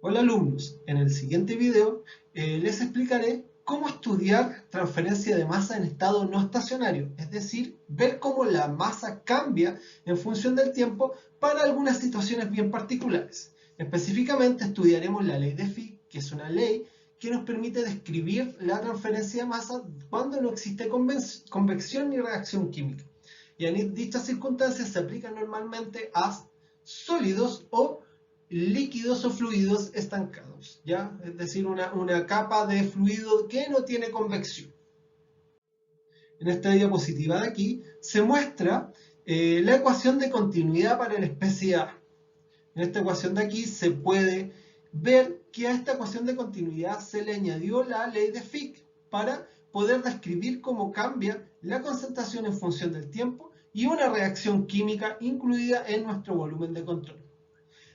Hola alumnos, en el siguiente video les explicaré cómo estudiar transferencia de masa en estado no estacionario, es decir, ver cómo la masa cambia en función del tiempo para algunas situaciones bien particulares. Específicamente estudiaremos la ley de Fick, que es una ley que nos permite describir la transferencia de masa cuando no existe convección ni reacción química. Y en dichas circunstancias se aplican normalmente a sólidos o líquidos o fluidos estancados, ¿ya? Es decir, una capa de fluido que no tiene convección. En esta diapositiva de aquí se muestra la ecuación de continuidad para la especie A. En esta ecuación de aquí se puede ver que a esta ecuación de continuidad se le añadió la ley de Fick para poder describir cómo cambia la concentración en función del tiempo y una reacción química incluida en nuestro volumen de control.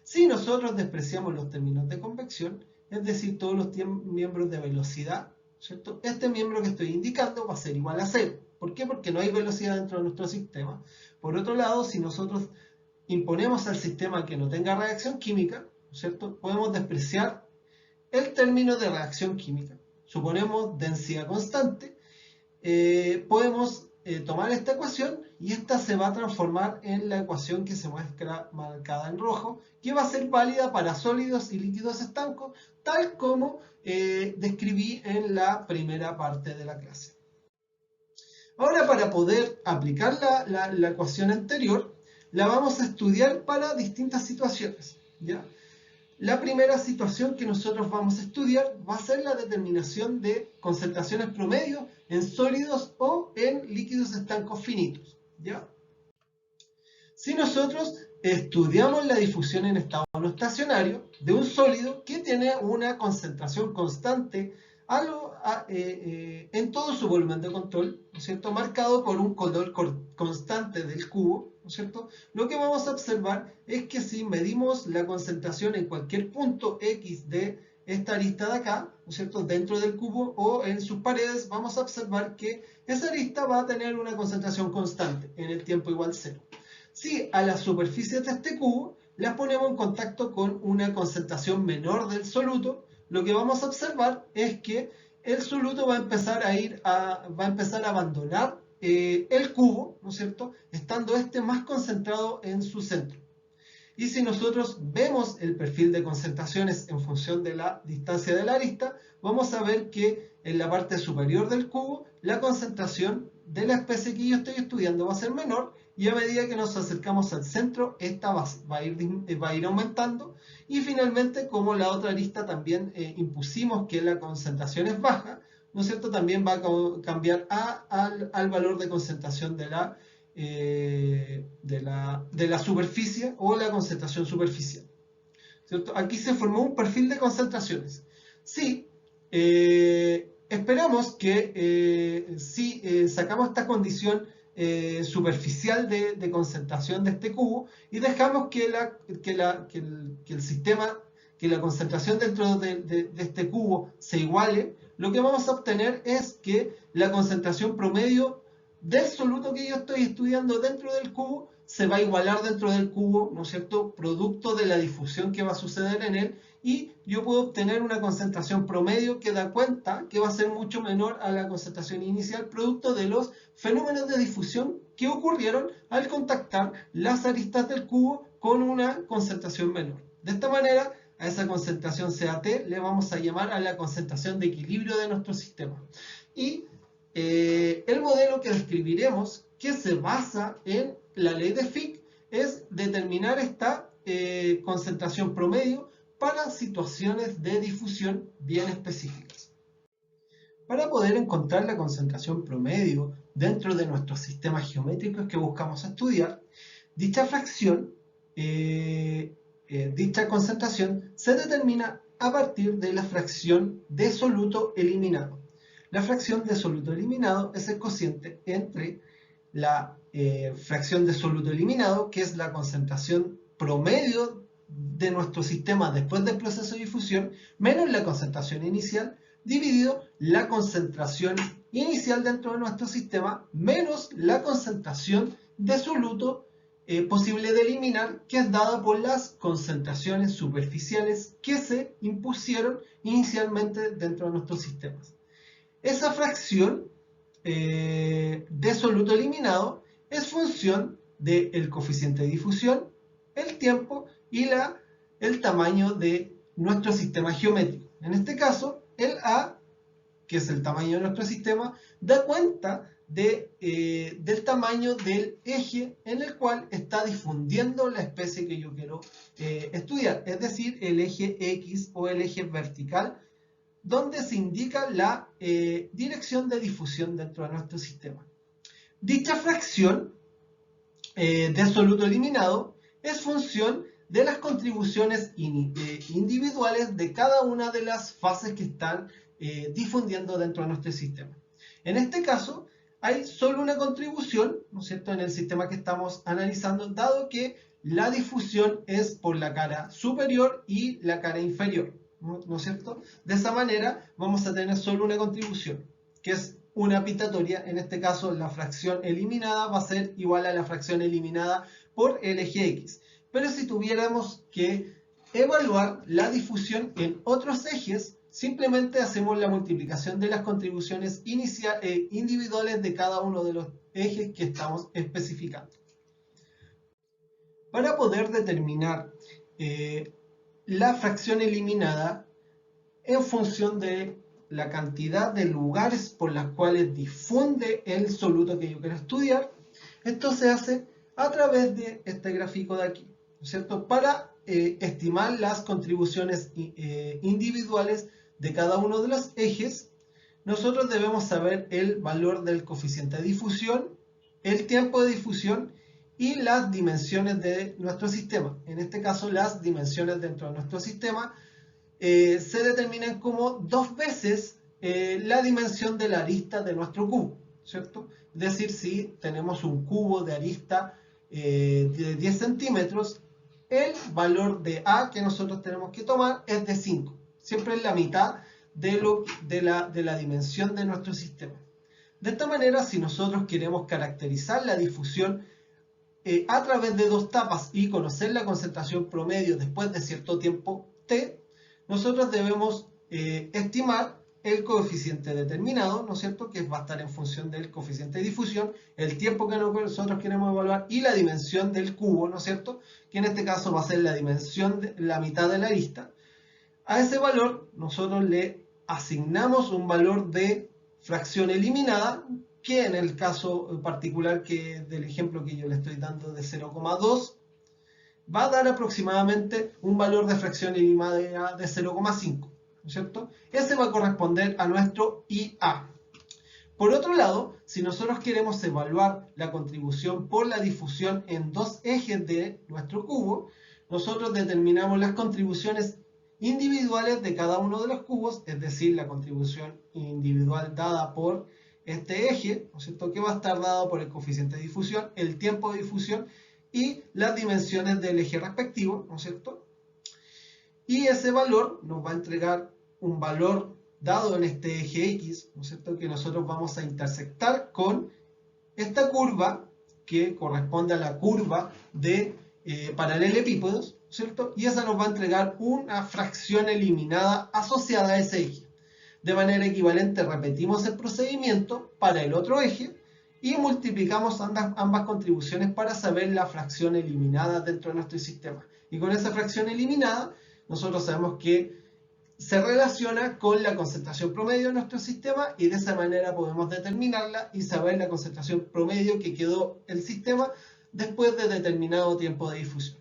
Si nosotros despreciamos los términos de convección, es decir, todos los miembros de velocidad, ¿cierto? Este miembro que estoy indicando va a ser igual a cero. ¿Por qué? Porque no hay velocidad dentro de nuestro sistema. Por otro lado, si nosotros imponemos al sistema que no tenga reacción química, ¿cierto? Podemos despreciar el término de reacción química. Suponemos densidad constante, podemos tomar esta ecuación y esta se va a transformar en la ecuación que se muestra marcada en rojo, que va a ser válida para sólidos y líquidos estancos, tal como describí en la primera parte de la clase. Ahora, para poder aplicar la ecuación anterior, la vamos a estudiar para distintas situaciones, ¿ya? La primera situación que nosotros vamos a estudiar va a ser la determinación de concentraciones promedio en sólidos o en líquidos estancos finitos, ¿ya? Si nosotros estudiamos la difusión en estado no estacionario de un sólido que tiene una concentración constante en todo su volumen de control, ¿no es cierto?, marcado por un color constante del cubo, ¿no es cierto?, lo que vamos a observar es que si medimos la concentración en cualquier punto X de esta arista de acá, ¿no es cierto?, dentro del cubo o en sus paredes, vamos a observar que esa arista va a tener una concentración constante en el tiempo igual cero. Si a las superficies de este cubo las ponemos en contacto con una concentración menor del soluto, lo que vamos a observar es que el soluto va a empezar a abandonar el cubo, ¿no es cierto?, estando este más concentrado en su centro. Y si nosotros vemos el perfil de concentraciones en función de la distancia de la arista, vamos a ver que en la parte superior del cubo la concentración de la especie que yo estoy estudiando va a ser menor, y a medida que nos acercamos al centro, esta va a ir aumentando, y finalmente, como la otra arista también impusimos que la concentración es baja, ¿no es cierto?, también va a cambiar al valor de concentración de la superficie o la concentración superficial, ¿cierto? Aquí se formó un perfil de concentraciones. Si esperamos que si sacamos esta condición superficial de concentración de este cubo y dejamos que el sistema, que la concentración dentro de este cubo se iguale, lo que vamos a obtener es que la concentración promedio del soluto que yo estoy estudiando dentro del cubo se va a igualar dentro del cubo, ¿no es cierto?, producto de la difusión que va a suceder en él, y yo puedo obtener una concentración promedio que da cuenta que va a ser mucho menor a la concentración inicial, producto de los fenómenos de difusión que ocurrieron al contactar las aristas del cubo con una concentración menor. De esta manera, a esa concentración CAT le vamos a llamar a la concentración de equilibrio de nuestro sistema. Y el modelo que describiremos, que se basa en la ley de Fick, es determinar esta concentración promedio para situaciones de difusión bien específicas. Para poder encontrar la concentración promedio dentro de nuestros sistemas geométricos que buscamos estudiar, dicha fracción, dicha concentración se determina a partir de la fracción de soluto eliminado. La fracción de soluto eliminado es el cociente entre la fracción de soluto eliminado, que es la concentración promedio de nuestro sistema después del proceso de difusión, menos la concentración inicial, dividido la concentración inicial dentro de nuestro sistema, menos la concentración de soluto posible de eliminar, que es dada por las concentraciones superficiales que se impusieron inicialmente dentro de nuestros sistemas. Esa fracción de soluto eliminado es función del coeficiente de difusión, el tiempo y el tamaño de nuestro sistema geométrico. En este caso, el A, que es el tamaño de nuestro sistema, da cuenta del tamaño del eje en el cual está difundiendo la especie que yo quiero estudiar, es decir, el eje X o el eje vertical, donde se indica la dirección de difusión dentro de nuestro sistema. Dicha fracción de soluto eliminado es función de las contribuciones individuales de cada una de las fases que están difundiendo dentro de nuestro sistema. En este caso, hay solo una contribución, ¿no es cierto?, en el sistema que estamos analizando, dado que la difusión es por la cara superior y la cara inferior, ¿no es cierto? De esa manera vamos a tener solo una contribución, que es una pitatoria. En este caso, la fracción eliminada va a ser igual a la fracción eliminada por el eje X. Pero si tuviéramos que evaluar la difusión en otros ejes, simplemente hacemos la multiplicación de las contribuciones individuales de cada uno de los ejes que estamos especificando. Para poder determinar la fracción eliminada en función de la cantidad de lugares por las cuales difunde el soluto que yo quiero estudiar, esto se hace a través de este gráfico de aquí, ¿no es cierto? Para estimar las contribuciones individuales de cada uno de los ejes, nosotros debemos saber el valor del coeficiente de difusión, el tiempo de difusión y las dimensiones de nuestro sistema. En este caso, las dimensiones dentro de nuestro sistema se determinan como 2 veces la dimensión de la arista de nuestro cubo, ¿cierto? Es decir, si tenemos un cubo de arista de 10 centímetros, el valor de A que nosotros tenemos que tomar es de 5. Siempre es la mitad de la dimensión de nuestro sistema. De esta manera, si nosotros queremos caracterizar la difusión a través de 2 etapas y conocer la concentración promedio después de cierto tiempo t, nosotros debemos estimar el coeficiente determinado, ¿no es cierto?, que va a estar en función del coeficiente de difusión, el tiempo que nosotros queremos evaluar y la dimensión del cubo, ¿no es cierto?, que en este caso va a ser la dimensión de la mitad de la arista. A ese valor nosotros le asignamos un valor de fracción eliminada, que en el caso particular del ejemplo que yo le estoy dando de 0,2, va a dar aproximadamente un valor de fracción eliminada de 0,5, ¿no es cierto? Ese va a corresponder a nuestro IA. Por otro lado, si nosotros queremos evaluar la contribución por la difusión en 2 ejes de nuestro cubo, nosotros determinamos las contribuciones individuales de cada uno de los cubos, es decir, la contribución individual dada por este eje, ¿no es cierto?, que va a estar dado por el coeficiente de difusión, el tiempo de difusión y las dimensiones del eje respectivo, ¿no es cierto? Y ese valor nos va a entregar un valor dado en este eje X, ¿no es cierto?, que nosotros vamos a intersectar con esta curva que corresponde a la curva de paralelepípedos, ¿cierto? Y esa nos va a entregar una fracción eliminada asociada a ese eje. De manera equivalente repetimos el procedimiento para el otro eje y multiplicamos ambas contribuciones para saber la fracción eliminada dentro de nuestro sistema. Y con esa fracción eliminada, nosotros sabemos que se relaciona con la concentración promedio de nuestro sistema y de esa manera podemos determinarla y saber la concentración promedio que quedó el sistema después de determinado tiempo de difusión.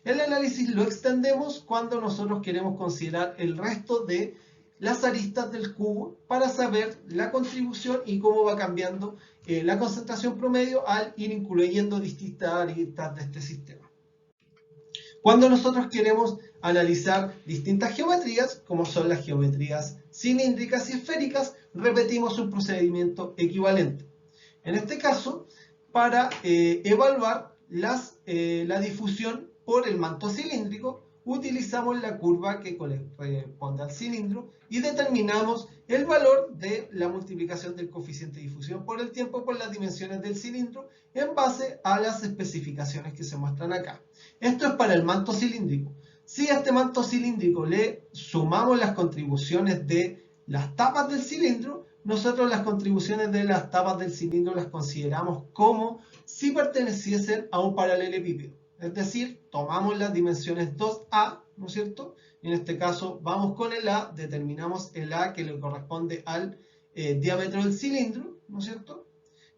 El análisis lo extendemos cuando nosotros queremos considerar el resto de las aristas del cubo para saber la contribución y cómo va cambiando la concentración promedio al ir incluyendo distintas aristas de este sistema. Cuando nosotros queremos analizar distintas geometrías, como son las geometrías cilíndricas y esféricas, repetimos un procedimiento equivalente. En este caso, para evaluar la difusión por el manto cilíndrico, utilizamos la curva que corresponde al cilindro y determinamos el valor de la multiplicación del coeficiente de difusión por el tiempo por las dimensiones del cilindro en base a las especificaciones que se muestran acá. Esto es para el manto cilíndrico. Si a este manto cilíndrico le sumamos las contribuciones de las tapas del cilindro, nosotros las contribuciones de las tapas del cilindro las consideramos como si perteneciesen a un paralelepípedo. Es decir, tomamos las dimensiones 2A, ¿no es cierto? En este caso vamos con el A, determinamos el A que le corresponde al diámetro del cilindro, ¿no es cierto?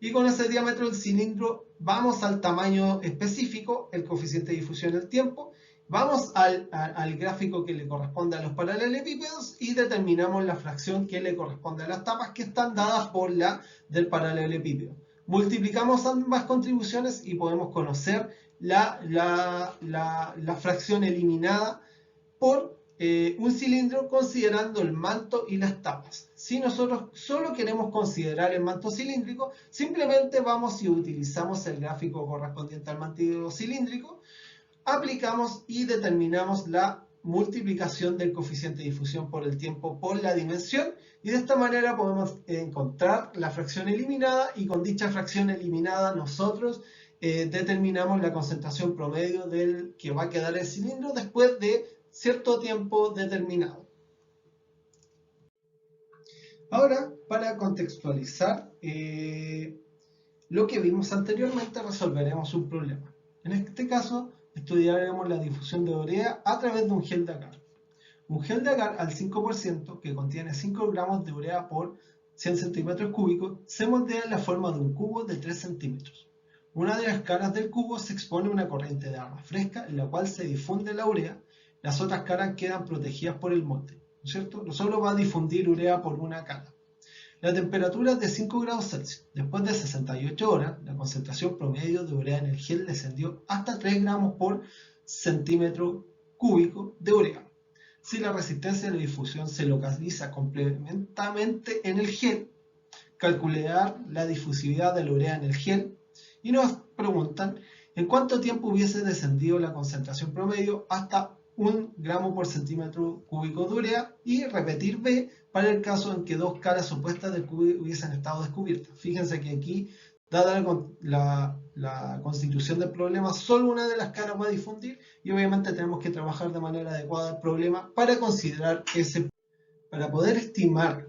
Y con ese diámetro del cilindro vamos al tamaño específico, el coeficiente de difusión del tiempo, vamos al gráfico que le corresponde a los paralelepípedos y determinamos la fracción que le corresponde a las tapas que están dadas por la del paralelepípedo. Multiplicamos ambas contribuciones y podemos conocer la fracción eliminada por un cilindro considerando el manto y las tapas. Si nosotros solo queremos considerar el manto cilíndrico, simplemente vamos y utilizamos el gráfico correspondiente al manto cilíndrico, aplicamos y determinamos la multiplicación del coeficiente de difusión por el tiempo por la dimensión y de esta manera podemos encontrar la fracción eliminada y con dicha fracción eliminada nosotros determinamos la concentración promedio del que va a quedar el cilindro después de cierto tiempo determinado. Ahora, para contextualizar lo que vimos anteriormente, resolveremos un problema. En este caso, estudiaremos la difusión de urea a través de un gel de agar. Un gel de agar al 5% que contiene 5 gramos de urea por 100 centímetros cúbicos se moldea en la forma de un cubo de 3 centímetros. Una de las caras del cubo se expone a una corriente de agua fresca en la cual se difunde la urea, las otras caras quedan protegidas por el molde, ¿no es cierto? Solo va a difundir urea por una cara. La temperatura es de 5 grados Celsius. Después de 68 horas, la concentración promedio de urea en el gel descendió hasta 3 gramos por centímetro cúbico de urea. Si la resistencia de la difusión se localiza complementamente en el gel, calcular la difusividad de la urea en el gel y nos preguntan en cuánto tiempo hubiese descendido la concentración promedio hasta 1 gramo por centímetro cúbico de urea y repetir B para el caso en que dos caras opuestas del cubo hubiesen estado descubiertas. Fíjense que aquí, dada la constitución del problema, solo una de las caras va a difundir y obviamente tenemos que trabajar de manera adecuada el problema para considerar para poder estimar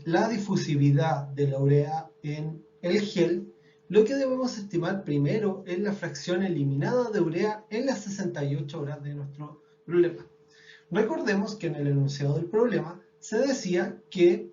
la difusividad de la urea en el gel. Lo que debemos estimar primero es la fracción eliminada de urea en las 68 horas de nuestro problema. Recordemos que en el enunciado del problema se decía que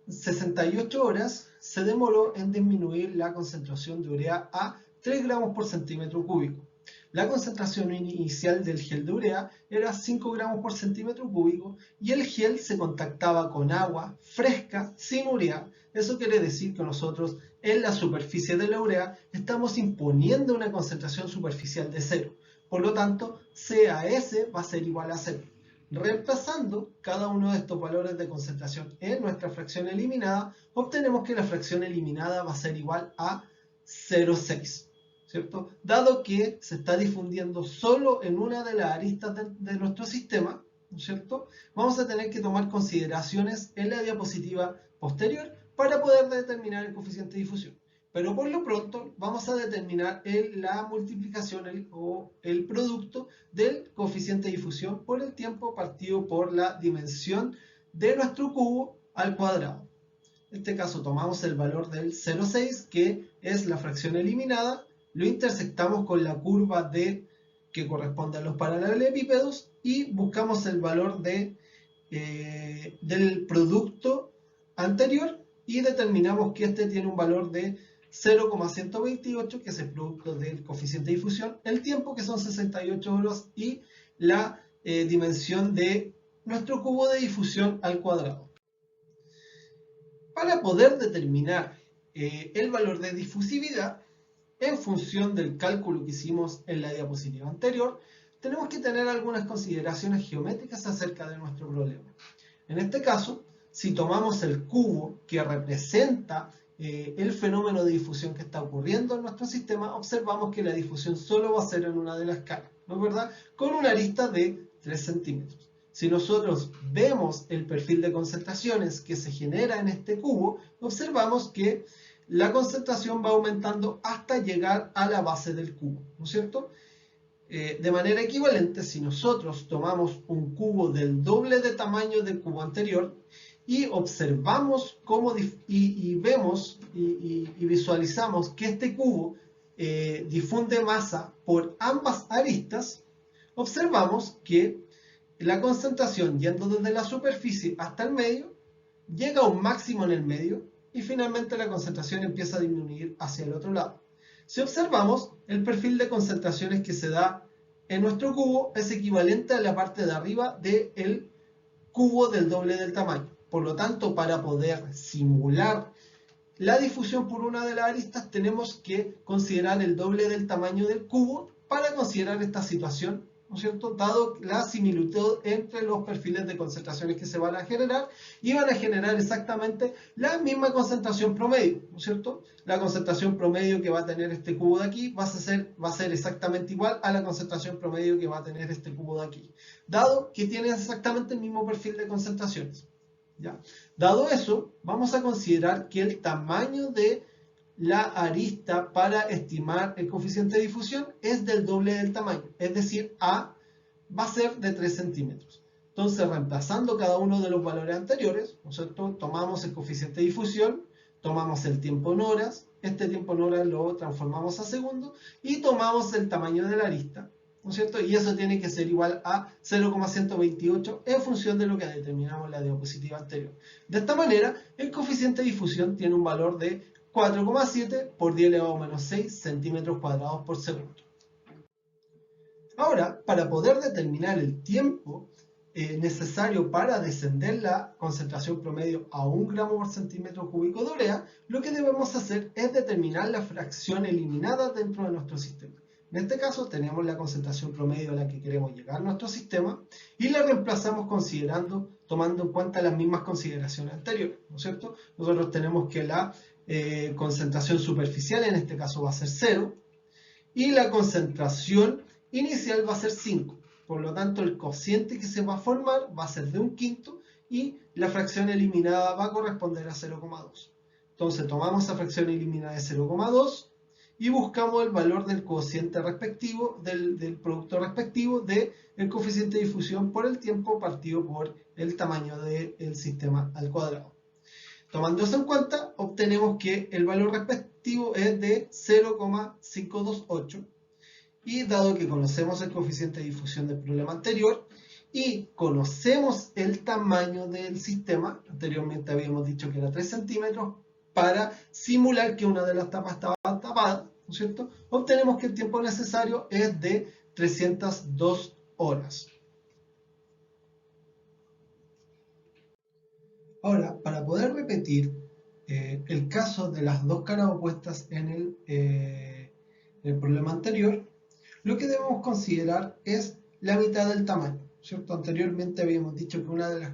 68 horas se demoró en disminuir la concentración de urea a 3 gramos por centímetro cúbico. La concentración inicial del gel de urea era 5 gramos por centímetro cúbico y el gel se contactaba con agua fresca sin urea. Eso quiere decir que nosotros en la superficie de la urea estamos imponiendo una concentración superficial de 0. Por lo tanto, CAS va a ser igual a 0. Reemplazando cada uno de estos valores de concentración en nuestra fracción eliminada, obtenemos que la fracción eliminada va a ser igual a 0,6. ¿Cierto? Dado que se está difundiendo solo en una de las aristas de nuestro sistema, ¿no es cierto? Vamos a tener que tomar consideraciones en la diapositiva posterior para poder determinar el coeficiente de difusión. Pero por lo pronto vamos a determinar la multiplicación o el producto del coeficiente de difusión por el tiempo partido por la dimensión de nuestro cubo al cuadrado. En este caso tomamos el valor del 0,6, que es la fracción eliminada, lo intersectamos con la curva que corresponde a los paralelepípedos y buscamos el valor del producto anterior y determinamos que este tiene un valor de 0,128, que es el producto del coeficiente de difusión, el tiempo, que son 68 horas, y la dimensión de nuestro cubo de difusión al cuadrado. Para poder determinar el valor de difusividad, en función del cálculo que hicimos en la diapositiva anterior, tenemos que tener algunas consideraciones geométricas acerca de nuestro problema. En este caso, si tomamos el cubo que representa el fenómeno de difusión que está ocurriendo en nuestro sistema, observamos que la difusión solo va a ser en una de las caras. ¿no es verdad? Con una arista de 3 centímetros. Si nosotros vemos el perfil de concentraciones que se genera en este cubo, observamos que la concentración va aumentando hasta llegar a la base del cubo, ¿no es cierto? De manera equivalente, si nosotros tomamos un cubo del doble de tamaño del cubo anterior y observamos cómo y vemos y visualizamos que este cubo difunde masa por ambas aristas, observamos que la concentración yendo desde la superficie hasta el medio llega a un máximo en el medio y finalmente la concentración empieza a disminuir hacia el otro lado. Si observamos, el perfil de concentraciones que se da en nuestro cubo es equivalente a la parte de arriba del cubo del doble del tamaño. Por lo tanto, para poder simular la difusión por una de las aristas, tenemos que considerar el doble del tamaño del cubo para considerar esta situación, ¿no es cierto? Dado la similitud entre los perfiles de concentraciones que se van a generar y van a generar exactamente la misma concentración promedio, ¿no es cierto? La concentración promedio que va a tener este cubo de aquí va a ser exactamente igual a la concentración promedio que va a tener este cubo de aquí, dado que tiene exactamente el mismo perfil de concentraciones. ¿Ya? Dado eso, vamos a considerar que el tamaño de la arista para estimar el coeficiente de difusión es del doble del tamaño, es decir, A va a ser de 3 centímetros. Entonces, reemplazando cada uno de los valores anteriores, ¿no es cierto? Tomamos el coeficiente de difusión, tomamos el tiempo en horas, este tiempo en horas lo transformamos a segundos y tomamos el tamaño de la arista, ¿no es cierto? Y eso tiene que ser igual a 0,128 en función de lo que determinamos en la diapositiva anterior. De esta manera, el coeficiente de difusión tiene un valor de 4,7 por 10 elevado a menos 6 centímetros cuadrados por segundo. Ahora, para poder determinar el tiempo necesario para descender la concentración promedio a 1 gramo por centímetro cúbico de urea, lo que debemos hacer es determinar la fracción eliminada dentro de nuestro sistema. En este caso tenemos la concentración promedio a la que queremos llegar a nuestro sistema y la reemplazamos tomando en cuenta las mismas consideraciones anteriores, ¿no es cierto? Nosotros tenemos que la concentración superficial en este caso va a ser 0 y la concentración inicial va a ser 5. Por lo tanto, el cociente que se va a formar va a ser de 1/5 y la fracción eliminada va a corresponder a 0,2. Entonces tomamos esa fracción eliminada de 0,2 y buscamos el valor del cociente respectivo, del producto respectivo del coeficiente de difusión por el tiempo partido por el tamaño del sistema al cuadrado. Tomando eso en cuenta, obtenemos que el valor respectivo es de 0,528 y dado que conocemos el coeficiente de difusión del problema anterior y conocemos el tamaño del sistema, anteriormente habíamos dicho que era 3 centímetros, para simular que una de las tapas estaba tapada, ¿no es cierto? Obtenemos que el tiempo necesario es de 302 horas. Ahora, para poder repetir el caso de las dos caras opuestas en el problema anterior, lo que debemos considerar es la mitad del tamaño, ¿cierto? Anteriormente habíamos dicho que una de las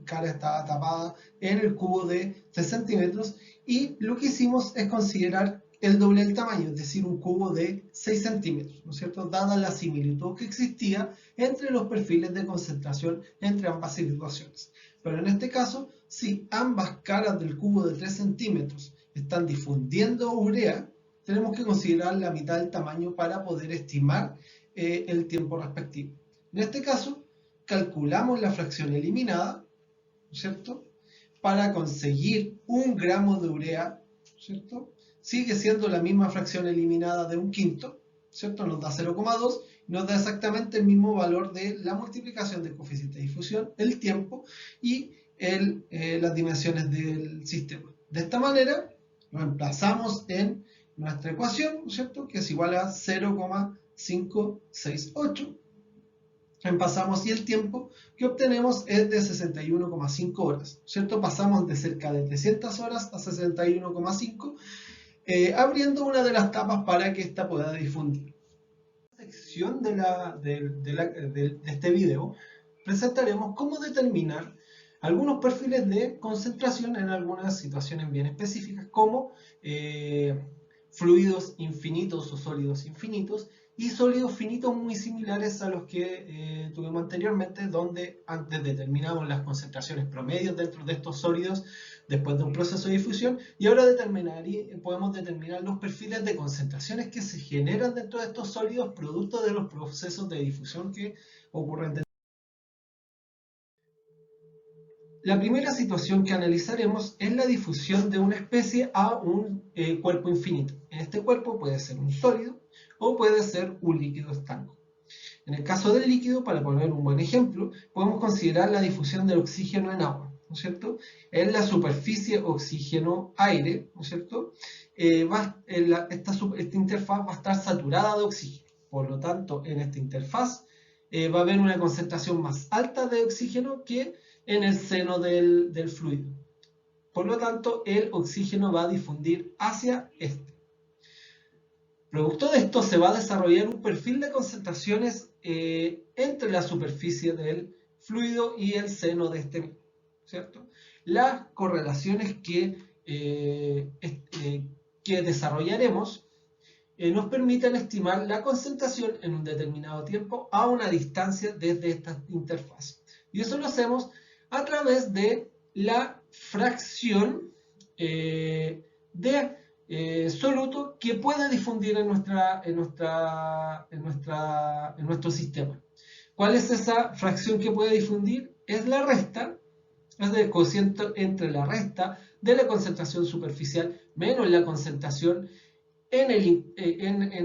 caras estaba tapada en el cubo de 3 centímetros y lo que hicimos es considerar el doble del tamaño, es decir, un cubo de 6 centímetros, ¿no es cierto? Dada la similitud que existía entre los perfiles de concentración entre ambas situaciones. Pero en este caso, si ambas caras del cubo de 3 centímetros están difundiendo urea, tenemos que considerar la mitad del tamaño para poder estimar el tiempo respectivo. En este caso, calculamos la fracción eliminada, ¿cierto? Para conseguir 1 gramo de urea, ¿cierto? Sigue siendo la misma fracción eliminada de 1/5, ¿cierto? Nos da 0,2, nos da exactamente el mismo valor de la multiplicación del coeficiente de difusión, el tiempo y las dimensiones del sistema. De esta manera, reemplazamos en nuestra ecuación, ¿cierto? Que es igual a 0,568. Reemplazamos y el tiempo que obtenemos es de 61,5 horas, ¿cierto? Pasamos de cerca de 300 horas a 61,5, abriendo una de las tapas para que ésta pueda difundir. En la sección de este video presentaremos cómo determinar algunos perfiles de concentración en algunas situaciones bien específicas, como fluidos infinitos o sólidos infinitos y sólidos finitos muy similares a los que tuvimos anteriormente, donde antes determinamos las concentraciones promedios dentro de estos sólidos después de un proceso de difusión, y ahora podemos determinar los perfiles de concentraciones que se generan dentro de estos sólidos producto de los procesos de difusión que ocurren dentro. La primera situación que analizaremos es la difusión de una especie a un cuerpo infinito. En este cuerpo puede ser un sólido o puede ser un líquido estanco. En el caso del líquido, para poner un buen ejemplo, podemos considerar la difusión del oxígeno en agua, ¿no es cierto? En la superficie oxígeno-aire, ¿no es cierto? Esta interfaz va a estar saturada de oxígeno. Por lo tanto, en esta interfaz va a haber una concentración más alta de oxígeno que en el seno del fluido. Por lo tanto, el oxígeno va a difundir hacia este. Producto de esto se va a desarrollar un perfil de concentraciones entre la superficie del fluido y el seno de este mismo, ¿cierto? Las correlaciones que desarrollaremos nos permiten estimar la concentración en un determinado tiempo a una distancia desde esta interfaz. Y eso lo hacemos a través de la fracción de soluto que pueda difundir en nuestro sistema. ¿Cuál es esa fracción que puede difundir? Es la resta, es el cociente entre la resta de la concentración superficial menos la concentración en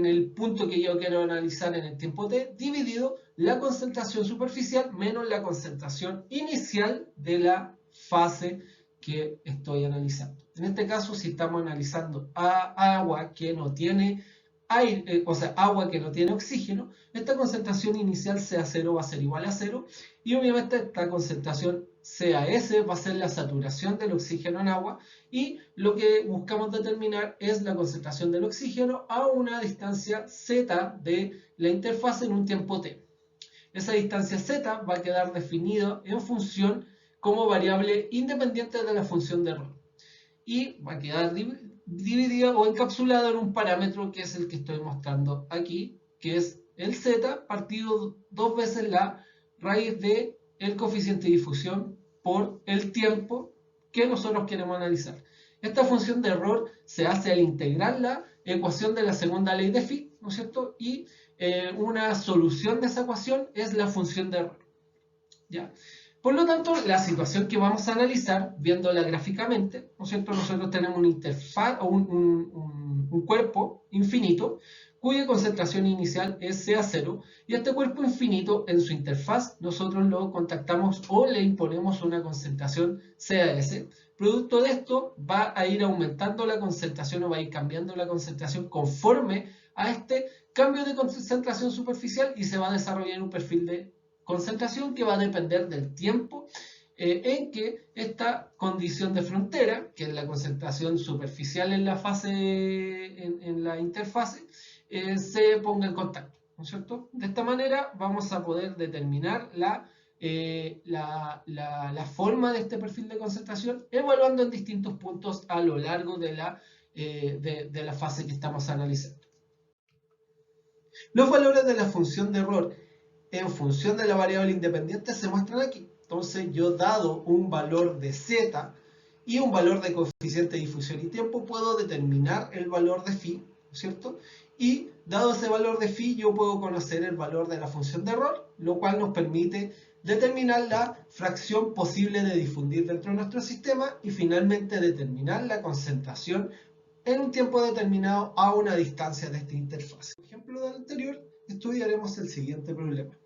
el punto que yo quiero analizar en el tiempo t, dividido la concentración superficial menos la concentración inicial de la fase que estoy analizando. En este caso, si estamos analizando agua que no tiene aire, o sea, agua que no tiene oxígeno, esta concentración inicial CA0 va a ser igual a 0 y obviamente esta concentración CaS va a ser la saturación del oxígeno en agua y lo que buscamos determinar es la concentración del oxígeno a una distancia z de la interfaz en un tiempo t. Esa distancia z va a quedar definida en función como variable independiente de la función de error y va a quedar dividida o encapsulada en un parámetro que es el que estoy mostrando aquí, que es el z partido dos veces la raíz de el coeficiente de difusión por el tiempo que nosotros queremos analizar. Esta función de error se hace al integrar la ecuación de la segunda ley de Fick, ¿no es cierto? Y una solución de esa ecuación es la función de error. ¿Ya? Por lo tanto, la situación que vamos a analizar, viéndola gráficamente, ¿no es cierto? Nosotros tenemos una interfaz o un cuerpo infinito cuya concentración inicial es CA0 y este cuerpo infinito en su interfaz nosotros lo contactamos o le imponemos una concentración CaS. Producto de esto va a ir aumentando la concentración o va a ir cambiando la concentración conforme a este cambio de concentración superficial y se va a desarrollar un perfil de concentración que va a depender del tiempo en que esta condición de frontera, que es la concentración superficial en la fase, en la interfase, se ponga en contacto, ¿no es cierto? De esta manera vamos a poder determinar la forma de este perfil de concentración evaluando en distintos puntos a lo largo de la fase que estamos analizando. Los valores de la función de error en función de la variable independiente se muestran aquí. Entonces yo, dado un valor de z y un valor de coeficiente de difusión y tiempo, puedo determinar el valor de phi, ¿no es cierto? Y dado ese valor de phi, yo puedo conocer el valor de la función de error, lo cual nos permite determinar la fracción posible de difundir dentro de nuestro sistema y finalmente determinar la concentración en un tiempo determinado a una distancia de esta interfaz. Por ejemplo del anterior, estudiaremos el siguiente problema.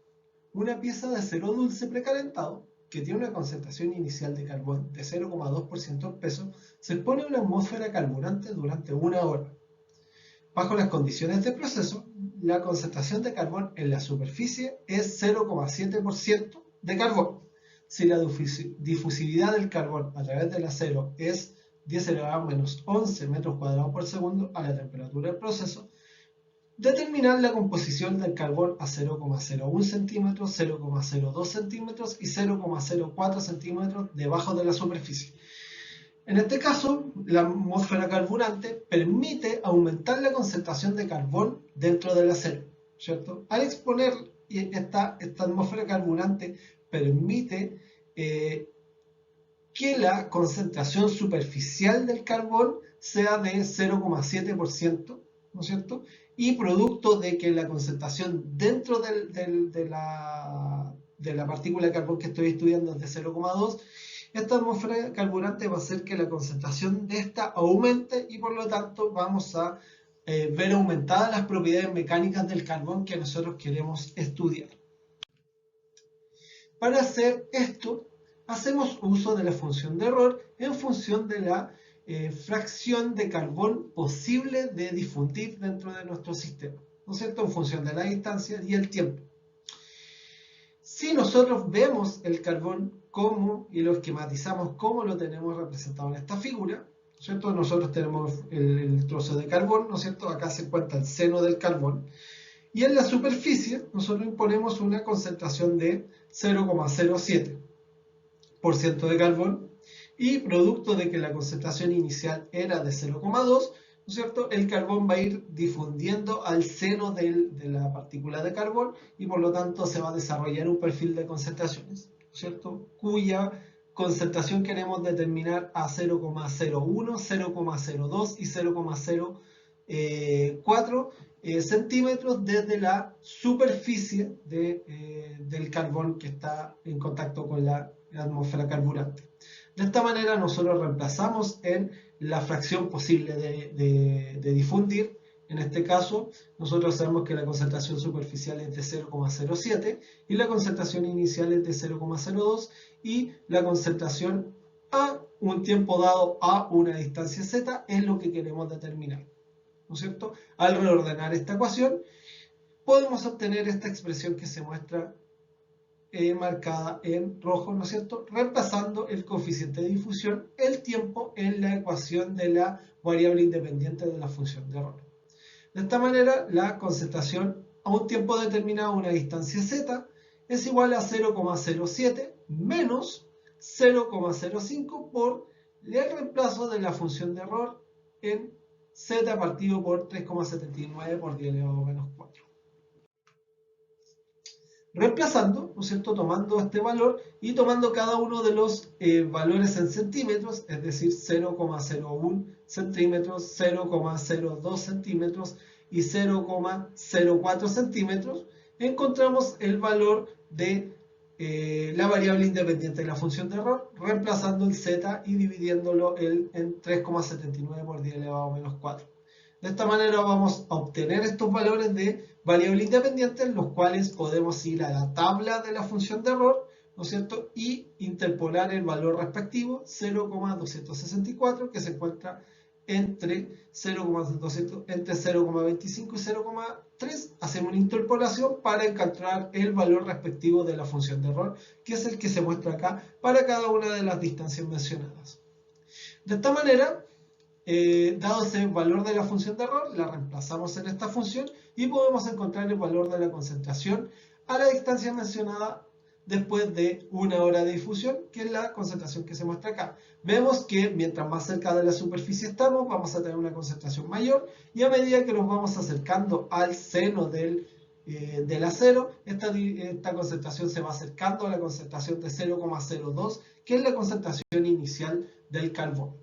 Una pieza de acero dulce precalentado, que tiene una concentración inicial de carbón de 0,2% en peso, se expone a una atmósfera carburante durante una hora. Bajo las condiciones de proceso, la concentración de carbón en la superficie es 0,7% de carbón. Si la difusividad del carbón a través del acero es 10 elevado a menos 11 metros cuadrados por segundo a la temperatura del proceso, determinar la composición del carbón a 0,01 centímetros, 0,02 centímetros y 0,04 centímetros debajo de la superficie. En este caso, la atmósfera carburante permite aumentar la concentración de carbón dentro del acero. ¿cierto? Al exponer esta atmósfera carburante permite que la concentración superficial del carbón sea de 0,7%, ¿no es cierto? Y producto de que la concentración dentro de la partícula de carbón que estoy estudiando es de 0,2, esta atmósfera carburante va a hacer que la concentración de esta aumente y por lo tanto vamos a ver aumentadas las propiedades mecánicas del carbón que nosotros queremos estudiar. Para hacer esto, hacemos uso de la función de error en función de la fracción de carbón posible de difundir dentro de nuestro sistema, ¿no es cierto? En función de la distancia y el tiempo. Si nosotros vemos el carbón como y lo esquematizamos como lo tenemos representado en esta figura, ¿no es cierto? Nosotros tenemos el trozo de carbón, ¿no es cierto? Acá se encuentra el seno del carbón. Y en la superficie nosotros imponemos una concentración de 0,07% de carbón y producto de que la concentración inicial era de 0,2, ¿no es cierto? El carbón va a ir difundiendo al seno de la partícula de carbón y por lo tanto se va a desarrollar un perfil de concentraciones, ¿no es cierto? Cuya concentración queremos determinar a 0,01, 0,02 y 0,04 centímetros desde la superficie del carbón que está en contacto con la atmósfera carburante. De esta manera nosotros reemplazamos en la fracción posible de difundir. En este caso, nosotros sabemos que la concentración superficial es de 0,07 y la concentración inicial es de 0,02 y la concentración a un tiempo dado a una distancia z es lo que queremos determinar, ¿no es cierto? Al reordenar esta ecuación, podemos obtener esta expresión que se muestra marcada en rojo, ¿no es cierto? Reemplazando el coeficiente de difusión, el tiempo, en la ecuación de la variable independiente de la función de error. De esta manera, la concentración a un tiempo determinado a una distancia z es igual a 0,07 menos 0,05 por el reemplazo de la función de error en z partido por 3,79 por 10 elevado a menos 4. Reemplazando, ¿no es cierto?, tomando este valor y tomando cada uno de los valores en centímetros, es decir, 0,01 centímetros, 0,02 centímetros y 0,04 centímetros, encontramos el valor de la variable independiente de la función de error, reemplazando el z y dividiéndolo en 3,79 por 10 elevado a menos 4. De esta manera vamos a obtener estos valores de variable independiente, los cuales podemos ir a la tabla de la función de error, ¿no es cierto? Y interpolar el valor respectivo, 0,264, que se encuentra entre 0,25 y 0,3. Hacemos una interpolación para encontrar el valor respectivo de la función de error, que es el que se muestra acá para cada una de las distancias mencionadas. De esta manera, dado ese valor de la función de error, la reemplazamos en esta función y podemos encontrar el valor de la concentración a la distancia mencionada después de una hora de difusión, que es la concentración que se muestra acá. Vemos que mientras más cerca de la superficie estamos, vamos a tener una concentración mayor y a medida que nos vamos acercando al seno del acero, esta concentración se va acercando a la concentración de 0,02, que es la concentración inicial del carbón.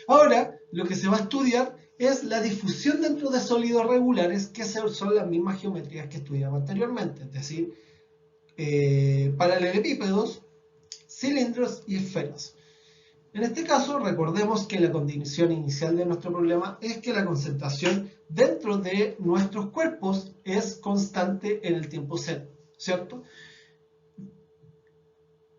Ahora, lo que se va a estudiar es la difusión dentro de sólidos regulares, que son las mismas geometrías que estudiamos anteriormente, es decir, paralelepípedos, cilindros y esferas. En este caso, recordemos que la condición inicial de nuestro problema es que la concentración dentro de nuestros cuerpos es constante en el tiempo cero, ¿cierto?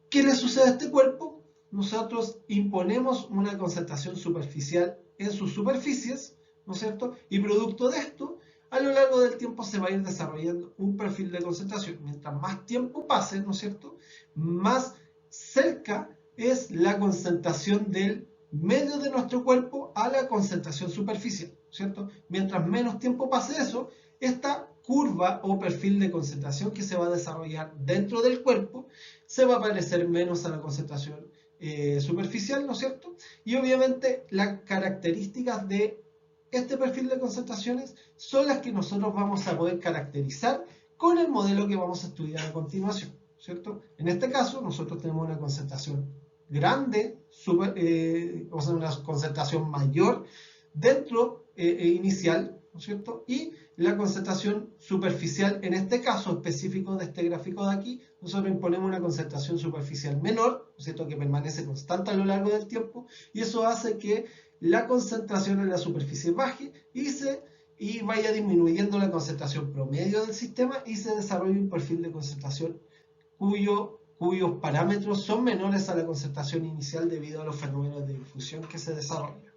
¿Qué le sucede a este cuerpo? Nosotros imponemos una concentración superficial en sus superficies, ¿no es cierto? Y producto de esto, a lo largo del tiempo se va a ir desarrollando un perfil de concentración. Mientras más tiempo pase, ¿no es cierto?, más cerca es la concentración del medio de nuestro cuerpo a la concentración superficial, ¿cierto? Mientras menos tiempo pase eso, esta curva o perfil de concentración que se va a desarrollar dentro del cuerpo se va a parecer menos a la concentración superficial, ¿no es cierto? Y obviamente las características de este perfil de concentraciones son las que nosotros vamos a poder caracterizar con el modelo que vamos a estudiar a continuación, ¿cierto? En este caso, nosotros tenemos una concentración grande, o sea, una concentración mayor dentro inicial, ¿no es cierto? Y la concentración superficial, en este caso específico de este gráfico de aquí, nosotros imponemos una concentración superficial menor, ¿no es cierto?, que permanece constante a lo largo del tiempo, y eso hace que la concentración en la superficie baje y vaya disminuyendo la concentración promedio del sistema y se desarrolle un perfil de concentración cuyos parámetros son menores a la concentración inicial debido a los fenómenos de difusión que se desarrollan.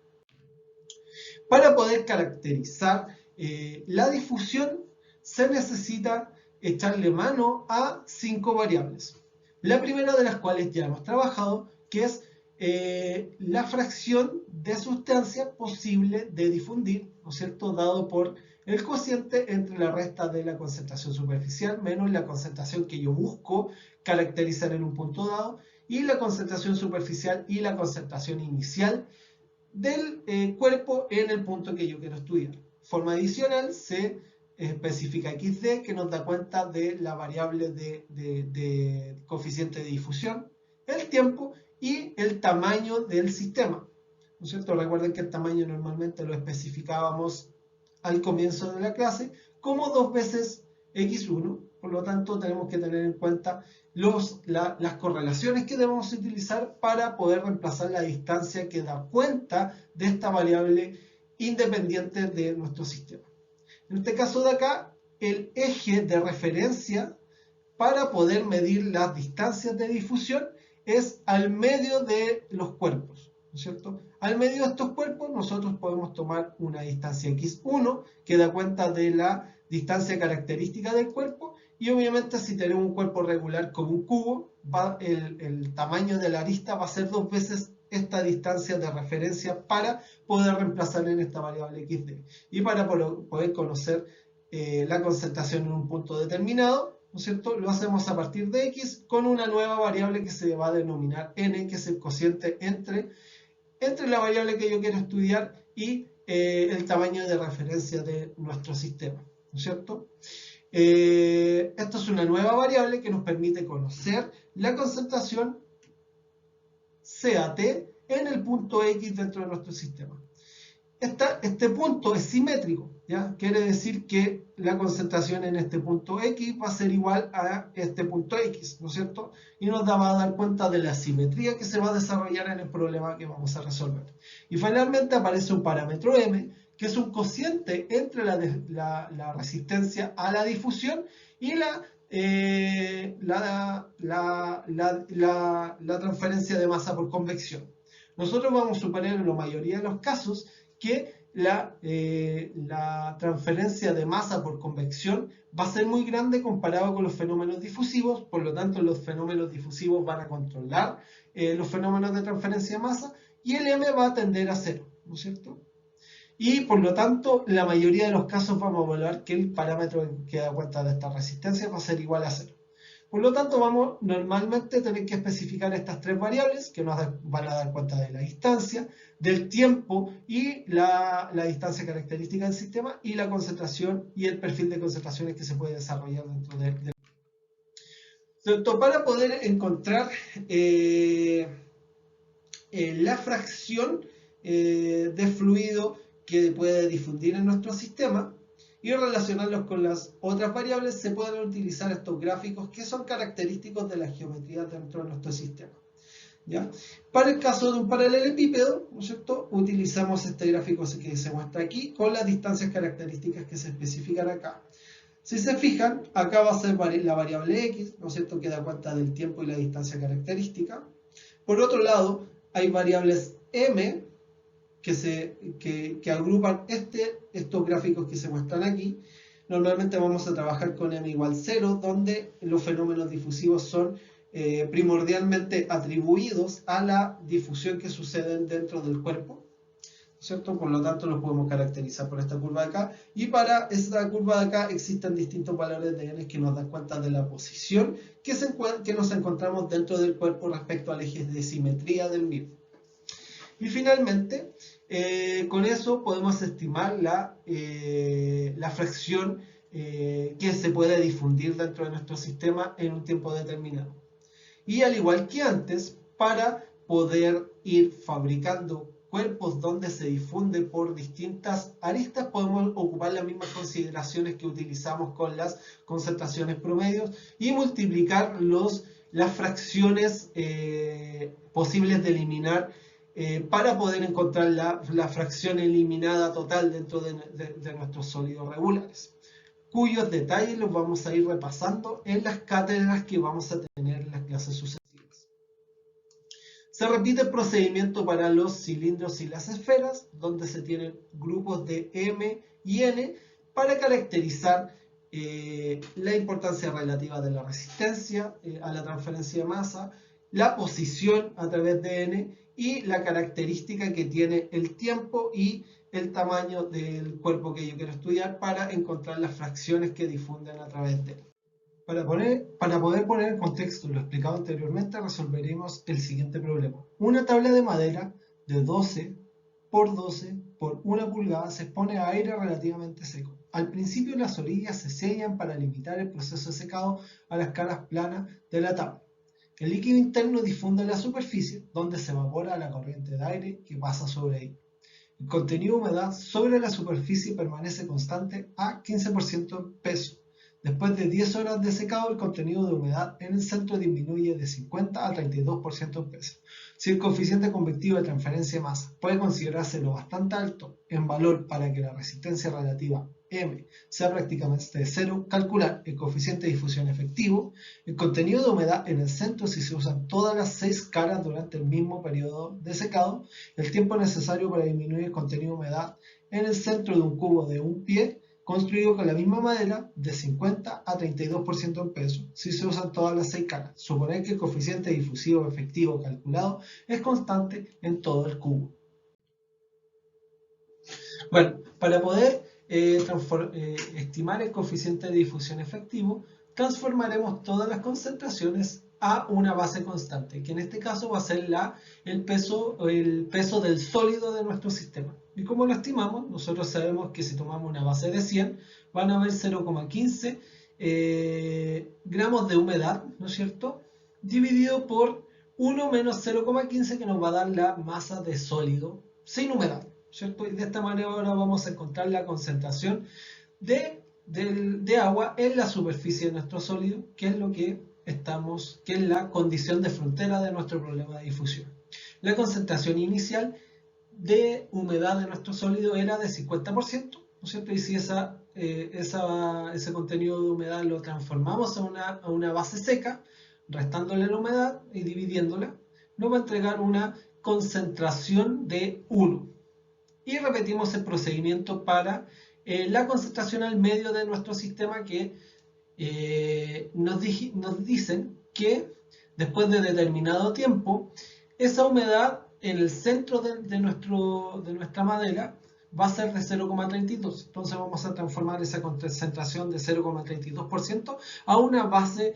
Para poder caracterizar la difusión se necesita echarle mano a 5 variables. La primera de las cuales ya hemos trabajado, que es la fracción de sustancia posible de difundir, ¿no es cierto?, dado por el cociente entre la resta de la concentración superficial menos la concentración que yo busco caracterizar en un punto dado, y la concentración superficial y la concentración inicial del cuerpo en el punto que yo quiero estudiar. Forma adicional se especifica XD, que nos da cuenta de la variable de coeficiente de difusión, el tiempo y el tamaño del sistema, ¿no es cierto? Recuerden que el tamaño normalmente lo especificábamos al comienzo de la clase como 2 veces x1, por lo tanto tenemos que tener en cuenta las correlaciones que debemos utilizar para poder reemplazar la distancia que da cuenta de esta variable independiente de nuestro sistema. En este caso de acá, el eje de referencia para poder medir las distancias de difusión es al medio de los cuerpos, ¿no es cierto? Al medio de estos cuerpos nosotros podemos tomar una distancia x1 que da cuenta de la distancia característica del cuerpo, y obviamente si tenemos un cuerpo regular como un cubo, el tamaño de la arista va a ser 2 veces esta distancia de referencia para poder reemplazar en esta variable xd y para poder conocer la concentración en un punto determinado, ¿no es cierto? Lo hacemos a partir de x con una nueva variable que se va a denominar n, que es el cociente entre la variable que yo quiero estudiar y el tamaño de referencia de nuestro sistema, ¿no es cierto? Esto es una nueva variable que nos permite conocer la concentración CAT en el punto X dentro de nuestro sistema. Este punto es simétrico, ¿ya? Quiere decir que la concentración en este punto X va a ser igual a este punto X, ¿no es cierto? Y nos va a dar cuenta de la simetría que se va a desarrollar en el problema que vamos a resolver. Y finalmente aparece un parámetro M, que es un cociente entre la resistencia a la difusión y la transferencia de masa por convección. Nosotros vamos a suponer en la mayoría de los casos que la transferencia de masa por convección va a ser muy grande comparado con los fenómenos difusivos, por lo tanto los fenómenos difusivos van a controlar los fenómenos de transferencia de masa y el M va a tender a cero, ¿no es cierto? Y por lo tanto, la mayoría de los casos vamos a evaluar que el parámetro que da cuenta de esta resistencia va a ser igual a cero. Por lo tanto, vamos normalmente a tener que especificar estas 3 variables que nos van a dar cuenta de la distancia, del tiempo y la distancia característica del sistema, y la concentración y el perfil de concentraciones que se puede desarrollar dentro del. Para poder encontrar la fracción de fluido que puede difundir en nuestro sistema y relacionarlos con las otras variables, se pueden utilizar estos gráficos que son característicos de la geometría dentro de nuestro sistema, ¿ya? Para el caso de un paralelepípedo, ¿no es cierto?, utilizamos este gráfico que se muestra aquí con las distancias características que se especifican acá. Si se fijan, acá va a ser la variable x, ¿no es cierto?, que da cuenta del tiempo y la distancia característica. Por otro lado, hay variables m que agrupan estos gráficos que se muestran aquí. Normalmente vamos a trabajar con m igual 0, donde los fenómenos difusivos son primordialmente atribuidos a la difusión que sucede dentro del cuerpo, ¿cierto? Por lo tanto, los podemos caracterizar por esta curva de acá. Y para esta curva de acá existen distintos valores de n que nos dan cuenta de la posición que nos encontramos dentro del cuerpo respecto al eje de simetría del mismo. Y finalmente, Con eso podemos estimar la fracción que se puede difundir dentro de nuestro sistema en un tiempo determinado. Y al igual que antes, para poder ir fabricando cuerpos donde se difunde por distintas aristas, podemos ocupar las mismas consideraciones que utilizamos con las concentraciones promedios y multiplicar las fracciones posibles de eliminar para poder encontrar la fracción eliminada total dentro de nuestros sólidos regulares, cuyos detalles los vamos a ir repasando en las cátedras que vamos a tener en las clases sucesivas. Se repite el procedimiento para los cilindros y las esferas, donde se tienen grupos de M y N para caracterizar la importancia relativa de la resistencia a la transferencia de masa, la posición a través de N y la característica que tiene el tiempo y el tamaño del cuerpo que yo quiero estudiar para encontrar las fracciones que difunden a través de él. Para poder poner en contexto lo explicado anteriormente, resolveremos el siguiente problema. Una tabla de madera de 12 por 12 por 1 pulgada se expone a aire relativamente seco. Al principio las orillas se sellan para limitar el proceso de secado a las caras planas de la tabla. El líquido interno difunde en la superficie, donde se evapora la corriente de aire que pasa sobre ella. El contenido de humedad sobre la superficie permanece constante a 15% en peso. Después de 10 horas de secado, el contenido de humedad en el centro disminuye de 50 a 32% en peso. Si el coeficiente convectivo de transferencia de masa puede considerarse lo bastante alto en valor para que la resistencia relativa M sea prácticamente cero, calcular el coeficiente de difusión efectivo, el contenido de humedad en el centro si se usan todas las 6 caras durante el mismo periodo de secado, el tiempo necesario para disminuir el contenido de humedad en el centro de un cubo de un pie construido con la misma madera de 50 a 32% en peso si se usan todas las 6 caras. Suponer que el coeficiente difusivo efectivo calculado es constante en todo el cubo. Bueno, para poder estimar el coeficiente de difusión efectivo, transformaremos todas las concentraciones a una base constante, que en este caso va a ser el peso del sólido de nuestro sistema. ¿Y cómo lo estimamos? Nosotros sabemos que si tomamos una base de 100, van a haber 0,15 gramos de humedad, ¿no es cierto?, dividido por 1 menos 0,15, que nos va a dar la masa de sólido sin humedad, ¿cierto? Y de esta manera ahora vamos a encontrar la concentración de agua en la superficie de nuestro sólido, que es la condición de frontera de nuestro problema de difusión. La concentración inicial de humedad de nuestro sólido era de 50%, ¿no es cierto? Y si ese contenido de humedad lo transformamos a una base seca, restándole la humedad y dividiéndola, nos va a entregar una concentración de 1. Y repetimos el procedimiento para la concentración al medio de nuestro sistema, que nos dicen que después de determinado tiempo, esa humedad en el centro de nuestra madera va a ser de 0,32. Entonces vamos a transformar esa concentración de 0,32% a una base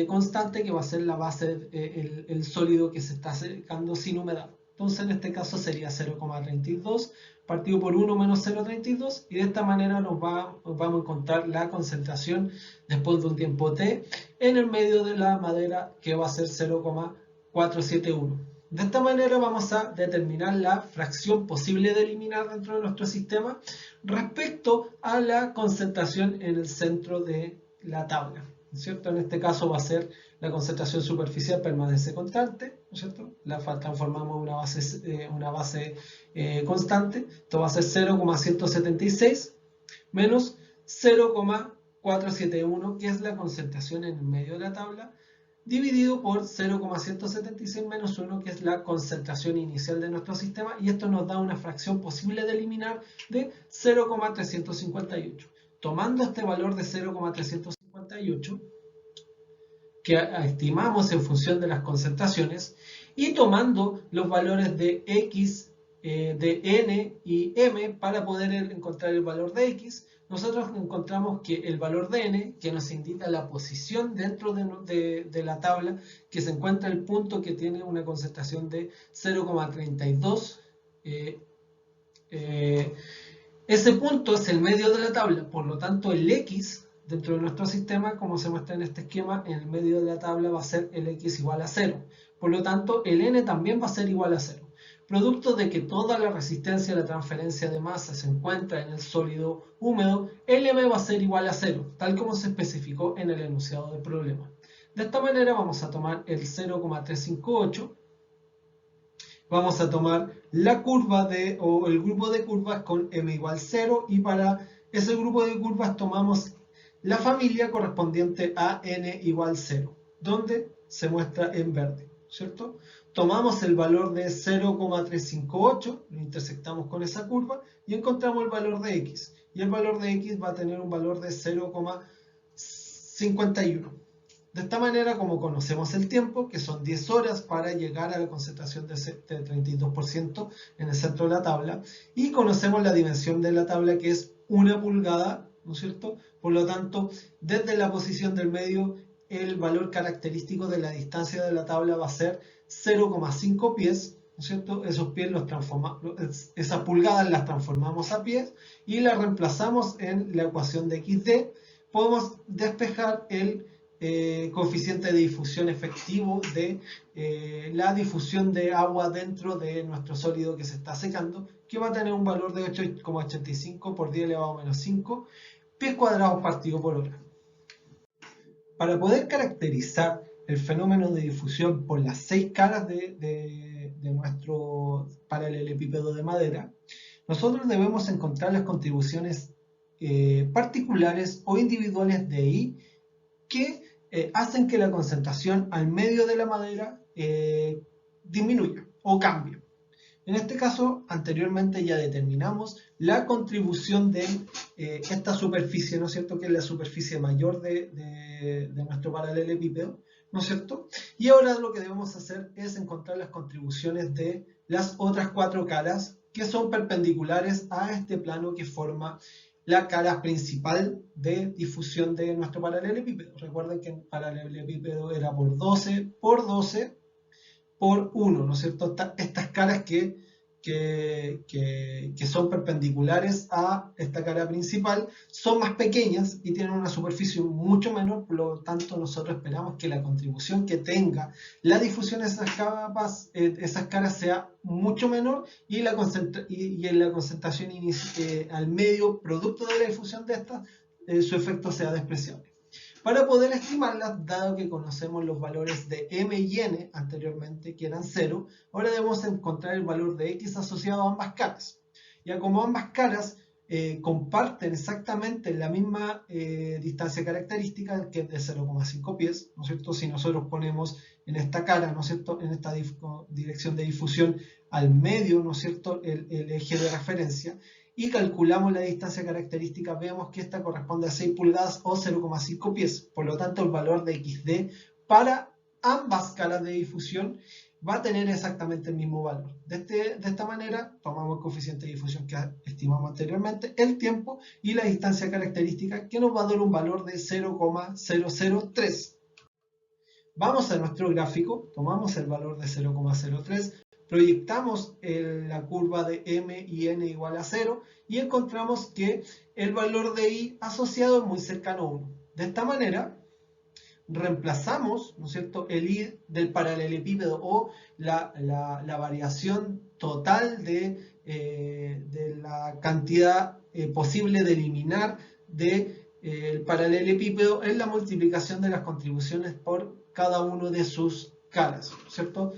constante, que va a ser la base, el sólido que se está secando sin humedad. Entonces en este caso sería 0,32 partido por 1 menos 0,32, y de esta manera vamos a encontrar la concentración después de un tiempo t en el medio de la madera, que va a ser 0,471. De esta manera vamos a determinar la fracción posible de eliminar dentro de nuestro sistema respecto a la concentración en el centro de la tabla, ¿no es cierto? En este caso va a ser la concentración superficial permanece constante, ¿no es cierto? La transformamos en una base constante. Esto va a ser 0,176 menos 0,471, que es la concentración en el medio de la tabla, dividido por 0,176 menos 1, que es la concentración inicial de nuestro sistema, y esto nos da una fracción posible de eliminar de 0,358. Tomando este valor de 0,358, que estimamos en función de las concentraciones, y tomando los valores de X, de N y M para poder encontrar el valor de X, nosotros encontramos que el valor de N, que nos indica la posición dentro de la tabla, que se encuentra el punto que tiene una concentración de 0,32 Ese punto es el medio de la tabla, por lo tanto el x dentro de nuestro sistema, como se muestra en este esquema, en el medio de la tabla va a ser el x igual a 0. Por lo tanto, el n también va a ser igual a 0. Producto de que toda la resistencia a la transferencia de masa se encuentra en el sólido húmedo, Lm va a ser igual a 0, tal como se especificó en el enunciado del problema. De esta manera vamos a tomar el 0,358, vamos a tomar la curva o el grupo de curvas con m igual 0 y para ese grupo de curvas tomamos la familia correspondiente a n igual 0, donde se muestra en verde, ¿cierto? Tomamos el valor de 0,358, lo intersectamos con esa curva y encontramos el valor de x. Y el valor de x va a tener un valor de 0,51. De esta manera, como conocemos el tiempo, que son 10 horas para llegar a la concentración de 32% en el centro de la tabla, y conocemos la dimensión de la tabla, que es 1 pulgada, ¿no es cierto? Por lo tanto, desde la posición del medio, el valor característico de la distancia de la tabla va a ser 0,5 pies, ¿no es cierto? Esos pies esas pulgadas las transformamos a pies y las reemplazamos en la ecuación de XD. Podemos despejar el coeficiente de difusión efectivo de la difusión de agua dentro de nuestro sólido que se está secando, que va a tener un valor de 8,85 por 10 elevado a menos 5 pies cuadrados partido por hora. Para poder caracterizar el fenómeno de difusión por las 6 caras de nuestro paralelepípedo de madera, nosotros debemos encontrar las contribuciones particulares o individuales de I que hacen que la concentración al medio de la madera disminuya o cambie. En este caso, anteriormente ya determinamos la contribución de esta superficie, ¿no es cierto?, que es la superficie mayor de nuestro paralelepípedo, ¿no es cierto? Y ahora lo que debemos hacer es encontrar las contribuciones de las otras 4 caras que son perpendiculares a este plano que forma la cara principal de difusión de nuestro paralelepípedo. Recuerden que el paralelepípedo era por 12 por 12 por 1, ¿no es cierto? Estas caras que son perpendiculares a esta cara principal son más pequeñas y tienen una superficie mucho menor, por lo tanto nosotros esperamos que la contribución que tenga la difusión de esas caras sea mucho menor y en la concentración al medio producto de la difusión de estas su efecto sea despreciable. Para poder estimarlas, dado que conocemos los valores de m y n anteriormente, que eran 0, ahora debemos encontrar el valor de x asociado a ambas caras. Ya como ambas caras comparten exactamente la misma distancia característica, que es de 0,5 pies, ¿no es cierto? Si nosotros ponemos en esta cara, ¿no es cierto?, en esta dirección de difusión al medio, ¿no es cierto?, el eje de referencia, y calculamos la distancia característica, vemos que esta corresponde a 6 pulgadas o 0,5 pies. Por lo tanto, el valor de XD para ambas caras de difusión va a tener exactamente el mismo valor. De esta manera, tomamos el coeficiente de difusión que estimamos anteriormente, el tiempo y la distancia característica, que nos va a dar un valor de 0,003. Vamos a nuestro gráfico, tomamos el valor de 0,03, proyectamos la curva de m y n igual a 0 y encontramos que el valor de I asociado es muy cercano a 1. De esta manera, reemplazamos, ¿no es cierto?, el I del paralelepípedo o la variación total de la cantidad posible de eliminar del paralelepípedo en la multiplicación de las contribuciones por cada uno de sus caras, ¿cierto?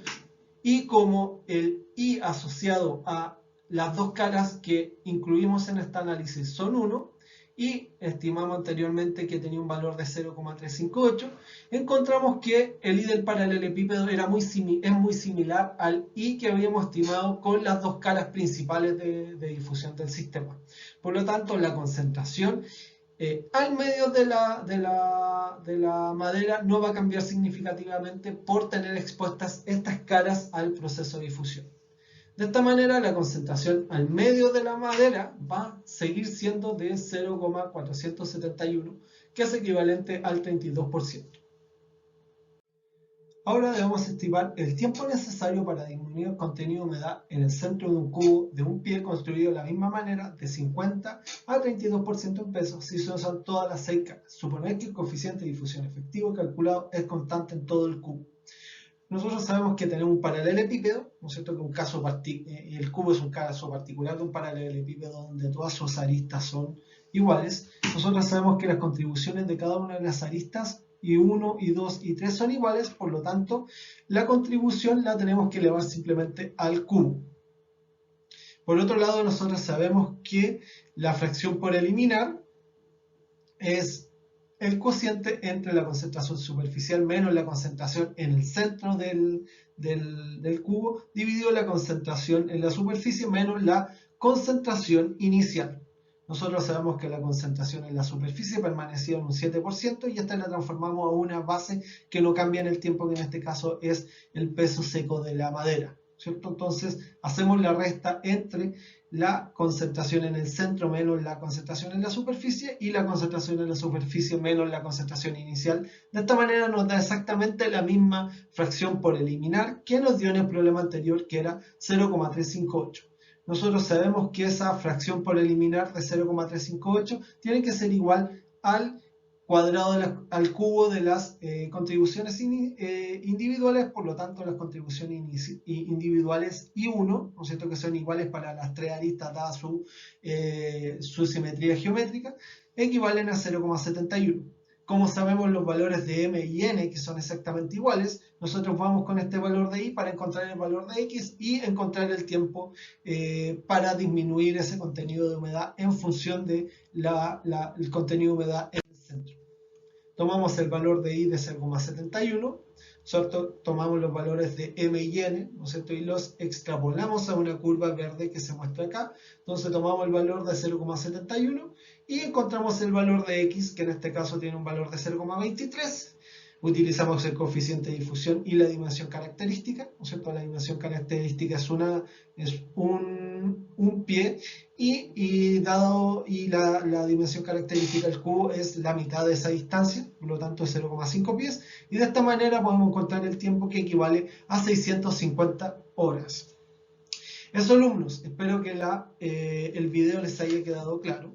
Y como el I asociado a las 2 caras que incluimos en este análisis son 1, y estimamos anteriormente que tenía un valor de 0,358, encontramos que el I del paralelepípedo es muy similar al I que habíamos estimado con las 2 caras principales de difusión del sistema. Por lo tanto, la concentración al medio de la madera no va a cambiar significativamente por tener expuestas estas caras al proceso de difusión. De esta manera, la concentración al medio de la madera va a seguir siendo de 0,471, que es equivalente al 32%. Ahora debemos estimar el tiempo necesario para disminuir el contenido de humedad en el centro de un cubo de un pie construido de la misma manera, de 50 a 32% en pesos, si se usan todas las 6 caras. Suponer que el coeficiente de difusión efectivo calculado es constante en todo el cubo. Nosotros sabemos que tenemos un paralelepípedo, ¿no es cierto? Que el cubo es un caso particular de un paralelepípedo donde todas sus aristas son iguales. Nosotros sabemos que las contribuciones de cada una de las aristas y 1, y 2, y 3 son iguales, por lo tanto, la contribución la tenemos que elevar simplemente al cubo. Por otro lado, nosotros sabemos que la fracción por eliminar es el cociente entre la concentración superficial menos la concentración en el centro del cubo, dividido la concentración en la superficie menos la concentración inicial. Nosotros sabemos que la concentración en la superficie permanecía en un 7% y esta la transformamos a una base que no cambia en el tiempo, que en este caso es el peso seco de la madera, ¿cierto? Entonces hacemos la resta entre la concentración en el centro menos la concentración en la superficie y la concentración en la superficie menos la concentración inicial. De esta manera nos da exactamente la misma fracción por eliminar que nos dio en el problema anterior, que era 0,358. Nosotros sabemos que esa fracción por eliminar de 0,358 tiene que ser igual al cuadrado al cubo de las contribuciones individuales, por lo tanto las contribuciones individuales I1, ¿no es cierto?, que son iguales para las 3 aristas dada su simetría geométrica, equivalen a 0,71. Como sabemos los valores de m y n, que son exactamente iguales, nosotros vamos con este valor de i para encontrar el valor de x y encontrar el tiempo para disminuir ese contenido de humedad en función del contenido de humedad en el centro. Tomamos el valor de i de 0,71, ¿cierto? Tomamos los valores de m y n, ¿no es cierto?, y los extrapolamos a una curva verde que se muestra acá. Entonces tomamos el valor de 0,71 y encontramos el valor de x, que en este caso tiene un valor de 0,23. Utilizamos el coeficiente de difusión y la dimensión característica, ¿no es cierto? La dimensión característica es un pie y la dimensión característica del cubo es la mitad de esa distancia, por lo tanto 0,5 pies, y de esta manera podemos encontrar el tiempo que equivale a 650 horas. Eso, alumnos, espero que el video les haya quedado claro.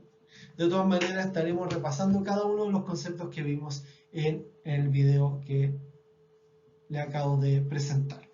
De todas maneras estaremos repasando cada uno de los conceptos que vimos en el video que le acabo de presentar.